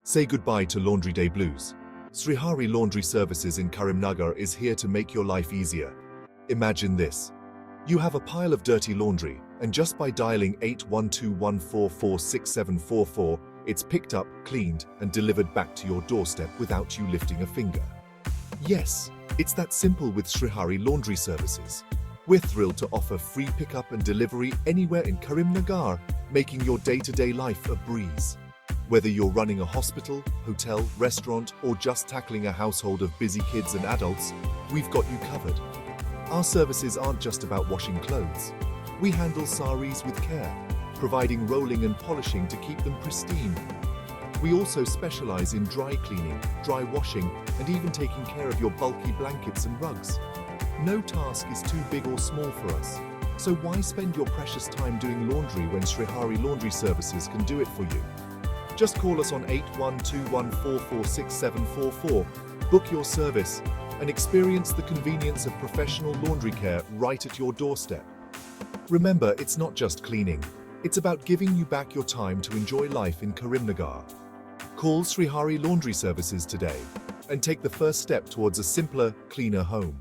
Say goodbye to laundry day blues. Srihari Laundry Services in Karimnagar is here to make your life easier. Imagine this. You have a pile of dirty laundry, and just by dialing 8121446744, it's picked up, cleaned, and delivered back to your doorstep without you lifting a finger. Yes, it's that simple with Srihari Laundry Services. We're thrilled to offer free pickup and delivery anywhere in Karimnagar, making your day-to-day life a breeze. Whether you're running a hospital, hotel, restaurant, or just tackling a household of busy kids and adults, we've got you covered. Our services aren't just about washing clothes. We handle saris with care, providing rolling and polishing to keep them pristine. We also specialize in dry cleaning, dry washing, and even taking care of your bulky blankets and rugs. No task is too big or small for us, so why spend your precious time doing laundry when Srihari Laundry Services can do it for you? Just call us on 8121446744, book your service, and experience the convenience of professional laundry care right at your doorstep. Remember, it's not just cleaning. It's about giving you back your time to enjoy life in Karimnagar. Call Srihari Laundry Services today and take the first step towards a simpler, cleaner home.